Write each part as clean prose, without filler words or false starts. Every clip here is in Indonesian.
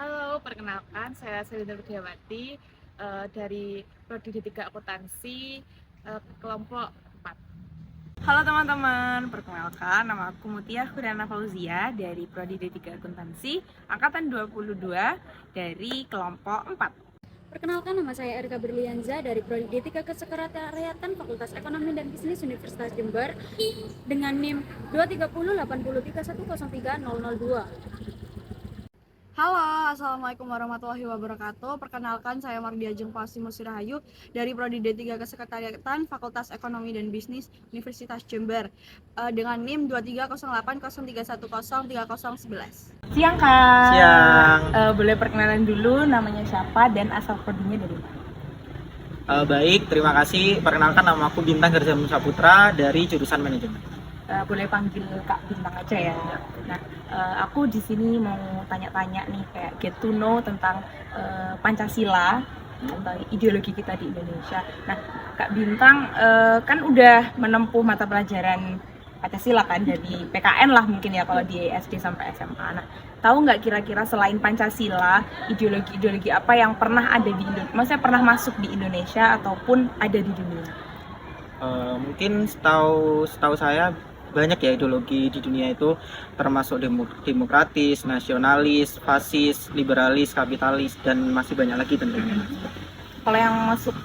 Halo, perkenalkan saya Selina Widiawati dari Prodi D3 Akuntansi kelompok 4. Halo teman-teman, perkenalkan nama aku Mutia Huriana Fauzia dari Prodi D3 Akuntansi Angkatan 22 dari kelompok 4. Perkenalkan, nama saya Erika Berlianza dari Prodi D3 Kesekretariatan Fakultas Ekonomi dan Bisnis Universitas Jember dengan NIM 2308031030002. Halo, Assalamualaikum warahmatullahi wabarakatuh. Perkenalkan, saya Mardia Jeng Pasimus Rahayu dari Prodi D3 Kesekretariatan Fakultas Ekonomi dan Bisnis Universitas Jember dengan NIM 2308031030011. Siang Kak. Siang. Boleh perkenalan dulu namanya siapa dan asal prodinya dari mana? Baik, terima kasih. Perkenalkan, nama aku Bintang Garzamun Saputra dari jurusan manajemen. Boleh panggil Kak Bintang aja ya. Nah, aku di sini mau tanya-tanya nih kayak get to know tentang Pancasila, tentang ideologi kita di Indonesia. Nah, Kak Bintang kan udah menempuh mata pelajaran Pancasila kan dari PKN lah mungkin ya kalau di SD sampai SMA. Nah, tahu nggak kira-kira selain Pancasila, ideologi-ideologi apa yang pernah ada di Indonesia, maksudnya pernah masuk di Indonesia ataupun ada di dunia? Mungkin setahu saya banyak ya ideologi di dunia itu, termasuk demokratis, nasionalis, fasis, liberalis, kapitalis, dan masih banyak lagi tentunya. Kalau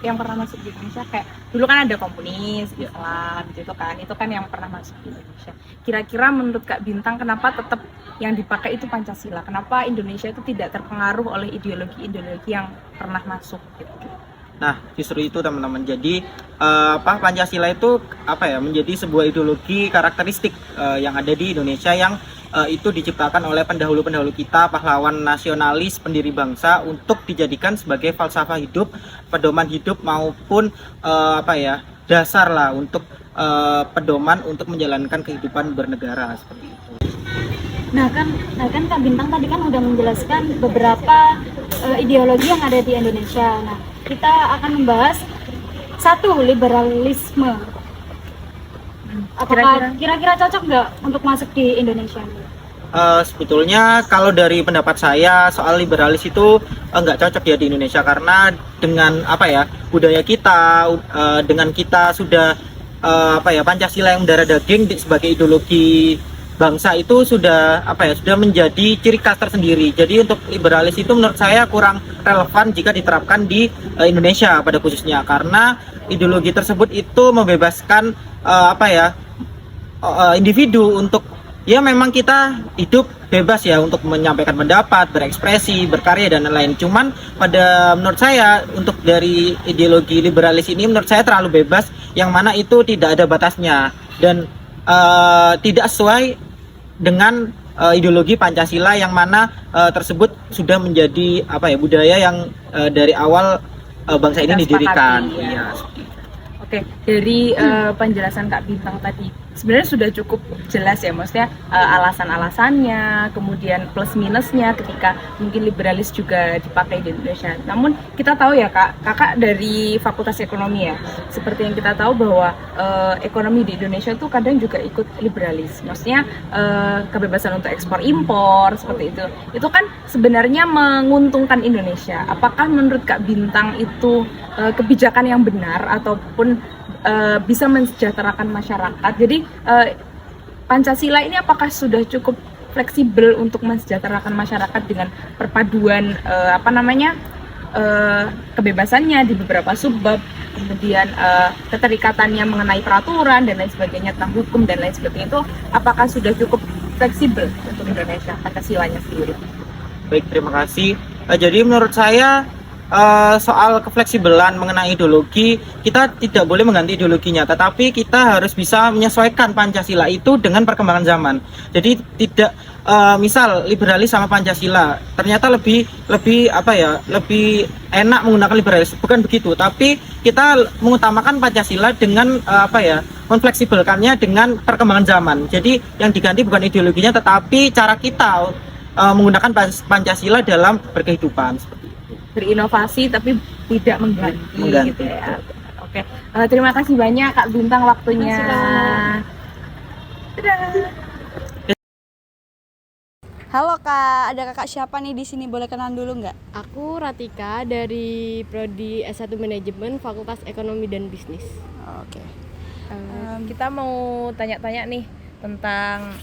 yang pernah masuk di Indonesia kayak dulu kan ada komunis, Islam gitu kan, itu kan yang pernah masuk di Indonesia. Kira-kira menurut Kak Bintang kenapa tetap yang dipakai itu Pancasila? Kenapa Indonesia itu tidak terpengaruh oleh ideologi-ideologi yang pernah masuk gitu? Nah, justru itu teman-teman. Jadi Pancasila itu menjadi sebuah ideologi karakteristik yang ada di Indonesia yang itu diciptakan oleh pendahulu-pendahulu kita, pahlawan nasionalis, pendiri bangsa, untuk dijadikan sebagai falsafah hidup, pedoman hidup, maupun dasar lah untuk pedoman untuk menjalankan kehidupan bernegara seperti itu. Nah kan Kak Bintang tadi kan udah menjelaskan beberapa ideologi yang ada di Indonesia. Nah, kita akan membahas satu, liberalisme. Apakah kira-kira cocok nggak untuk masuk di Indonesia? Sebetulnya kalau dari pendapat saya soal liberalis itu nggak cocok ya di Indonesia, karena dengan budaya kita, dengan kita sudah Pancasila yang mendarah daging sebagai ideologi bangsa itu sudah sudah menjadi ciri khas tersendiri. Jadi untuk liberalis itu menurut saya kurang relevan jika diterapkan di Indonesia pada khususnya, karena ideologi tersebut itu membebaskan individu untuk memang kita hidup bebas ya untuk menyampaikan pendapat, berekspresi, berkarya dan lain-lain. Cuman menurut saya untuk dari ideologi liberalis ini menurut saya terlalu bebas, yang mana itu tidak ada batasnya dan tidak sesuai dengan ideologi Pancasila yang mana tersebut sudah menjadi budaya yang dari awal bangsa ini didirikan. Ya. Oke, dari penjelasan Kak Bintang tadi sebenarnya sudah cukup jelas ya, maksudnya alasan-alasannya, kemudian plus minusnya ketika mungkin liberalis juga dipakai di Indonesia. Namun kita tahu ya kakak dari Fakultas Ekonomi ya, seperti yang kita tahu bahwa ekonomi di Indonesia itu kadang juga ikut liberalis, maksudnya kebebasan untuk ekspor impor seperti itu kan sebenarnya menguntungkan Indonesia. Apakah menurut Kak Bintang itu kebijakan yang benar ataupun bisa mensejahterakan masyarakat? Jadi Pancasila ini apakah sudah cukup fleksibel untuk mensejahterakan masyarakat dengan perpaduan kebebasannya di beberapa subbab, kemudian keterikatannya mengenai peraturan dan lain sebagainya, tentang hukum dan lain sebagainya, itu apakah sudah cukup fleksibel untuk Indonesia Pancasilanya sendiri? Baik, terima kasih. Jadi menurut saya soal kefleksibelan mengenai ideologi, kita tidak boleh mengganti ideologinya, tetapi kita harus bisa menyesuaikan Pancasila itu dengan perkembangan zaman. Jadi tidak misal liberalis sama Pancasila ternyata lebih enak menggunakan liberalis, bukan begitu, tapi kita mengutamakan Pancasila dengan menfleksibelkannya dengan perkembangan zaman. Jadi yang diganti bukan ideologinya, tetapi cara kita menggunakan Pancasila dalam berkehidupan. Berinovasi tapi tidak mengganti. Gitu ya. Oke. Terima kasih banyak Kak Bintang waktunya. Halo Kak, ada kakak siapa nih di sini? Boleh kenalan dulu nggak? Aku Ratika dari Prodi S1 Manajemen Fakultas Ekonomi dan Bisnis. Oke. Kita mau tanya-tanya nih tentang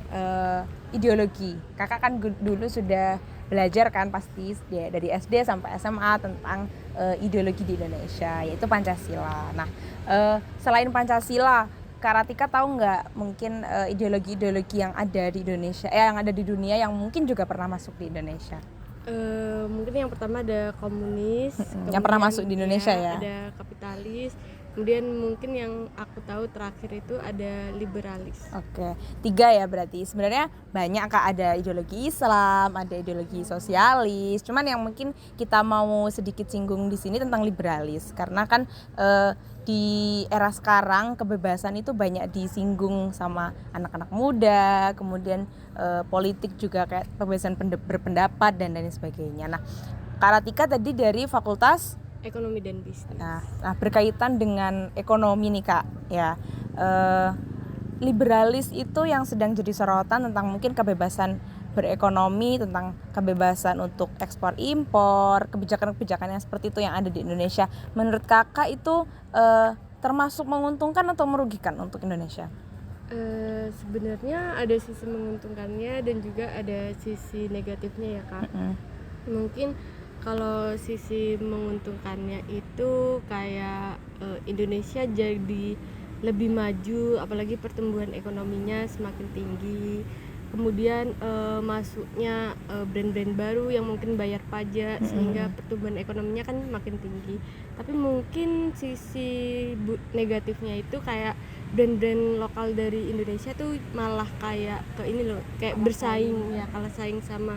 ideologi. Kakak kan dulu sudah belajar kan pasti ya, dari SD sampai SMA tentang ideologi di Indonesia, yaitu Pancasila. Nah, selain Pancasila, Kak Ratika tahu nggak mungkin ideologi-ideologi yang ada di Indonesia, yang ada di dunia yang mungkin juga pernah masuk di Indonesia? Mungkin yang pertama ada komunis, Yang pernah masuk di Indonesia ya? Ada kapitalis, kemudian mungkin yang aku tahu terakhir itu ada liberalis. Oke, 3 ya berarti. Sebenarnya banyak Kak, ada ideologi Islam, ada ideologi sosialis. Cuman yang mungkin kita mau sedikit singgung di sini tentang liberalis, karena kan di era sekarang kebebasan itu banyak disinggung sama anak-anak muda, kemudian politik juga kayak kebebasan berpendapat dan lain sebagainya. Nah, Kak Ratika tadi dari Fakultas Ekonomi dan Bisnis. Nah, berkaitan dengan ekonomi nih Kak, ya liberalis itu yang sedang jadi sorotan tentang mungkin kebebasan berekonomi, tentang kebebasan untuk ekspor impor, kebijakan-kebijakan yang seperti itu yang ada di Indonesia. Menurut Kakak itu termasuk menguntungkan atau merugikan untuk Indonesia? Sebenarnya ada sisi menguntungkannya dan juga ada sisi negatifnya ya Kak. Mungkin kalau sisi menguntungkannya itu kayak Indonesia jadi lebih maju, apalagi pertumbuhan ekonominya semakin tinggi. Kemudian masuknya brand-brand baru yang mungkin bayar pajak sehingga pertumbuhan ekonominya kan makin tinggi. Tapi mungkin sisi negatifnya itu kayak brand-brand lokal dari Indonesia tuh malah kayak ke ini loh, kayak bersaing ya, kalah saing sama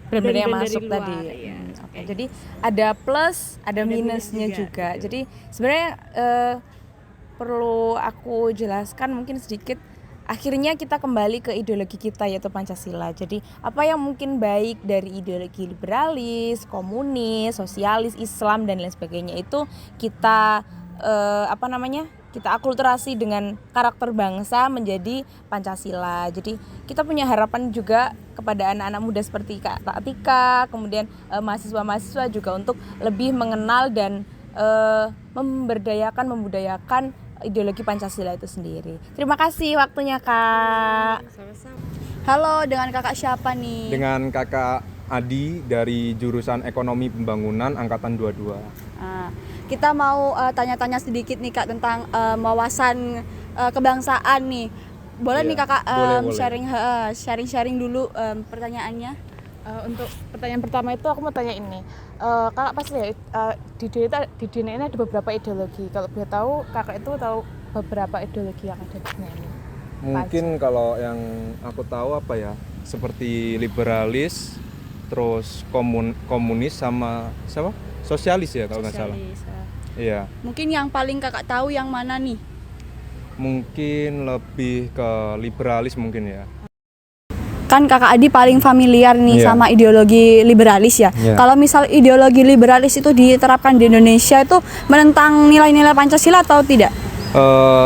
Brand-brand yang brand-brand masuk dari luar, tadi. ya. Oke. Jadi ada plus, ada minusnya minus juga. juga. Jadi sebenarnya perlu aku jelaskan mungkin sedikit. Akhirnya kita kembali ke ideologi kita, yaitu Pancasila. Jadi apa yang mungkin baik dari ideologi liberalis, komunis, sosialis, Islam dan lain sebagainya itu kita kita akulturasi dengan karakter bangsa menjadi Pancasila. Jadi kita punya harapan juga kepada anak-anak muda seperti Kak Ratika, kemudian mahasiswa-mahasiswa juga untuk lebih mengenal dan membudayakan ideologi Pancasila itu sendiri. Terima kasih waktunya Kak. Sama-sama. Halo, dengan kakak siapa nih? Dengan kakak Adi dari jurusan Ekonomi Pembangunan Angkatan 22. Kita mau tanya-tanya sedikit nih Kak tentang wawasan kebangsaan nih. Boleh Iya, nih Kakak boleh. sharing dulu pertanyaannya? Untuk pertanyaan pertama itu aku mau tanya ini, kakak pasti ya di dunia ini ada beberapa ideologi. Kalau boleh tahu, kakak itu tahu beberapa ideologi yang ada di dunia ini? Mungkin kalau yang aku tahu apa ya, seperti liberalis, terus komunis sama siapa? Sosialis ya kalau nggak salah. Iya. Mungkin yang paling Kakak tahu yang mana nih? Mungkin lebih ke liberalis mungkin ya. Kan Kakak Adi paling familiar nih Iya. sama ideologi liberalis ya. Iya. Kalau misal ideologi liberalis itu diterapkan di Indonesia itu menentang nilai-nilai Pancasila atau tidak?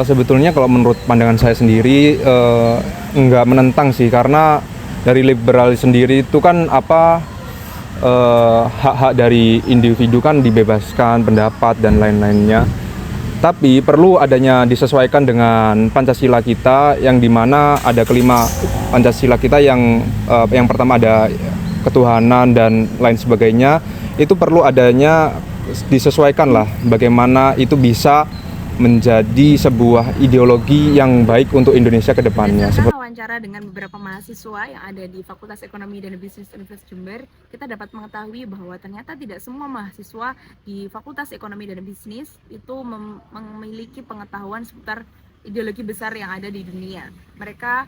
Sebetulnya kalau menurut pandangan saya sendiri nggak menentang sih, karena dari liberalis sendiri itu kan hak-hak dari individu kan dibebaskan pendapat dan lain-lainnya. Tapi perlu adanya disesuaikan dengan Pancasila kita, yang dimana ada kelima Pancasila kita yang pertama ada ketuhanan dan lain sebagainya. Itu perlu adanya disesuaikan lah bagaimana itu bisa menjadi sebuah ideologi yang baik untuk Indonesia ke depannya. Berdasarkan wawancara dengan beberapa mahasiswa yang ada di Fakultas Ekonomi dan Bisnis Universitas Jember, kita dapat mengetahui bahwa ternyata tidak semua mahasiswa di Fakultas Ekonomi dan Bisnis itu memiliki pengetahuan seputar ideologi besar yang ada di dunia. Mereka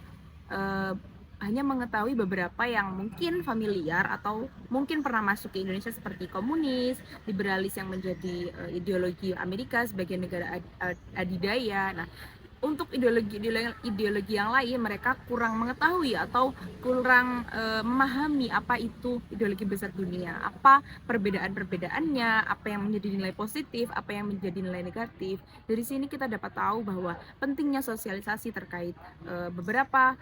hanya mengetahui beberapa yang mungkin familiar atau mungkin pernah masuk ke Indonesia, seperti komunis, liberalis yang menjadi ideologi Amerika sebagai negara adidaya. Nah, untuk ideologi yang lain mereka kurang mengetahui atau kurang memahami apa itu ideologi besar dunia, apa perbedaan-perbedaannya, apa yang menjadi nilai positif, apa yang menjadi nilai negatif. Dari sini kita dapat tahu bahwa pentingnya sosialisasi terkait beberapa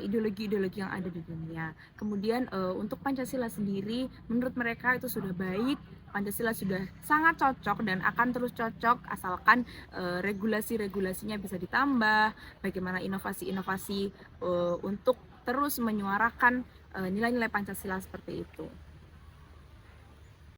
ideologi-ideologi yang ada di dunia. Kemudian untuk Pancasila sendiri menurut mereka itu sudah baik, Pancasila sudah sangat cocok dan akan terus cocok asalkan regulasi-regulasinya bisa ditambah, bagaimana inovasi-inovasi untuk terus menyuarakan nilai-nilai Pancasila seperti itu.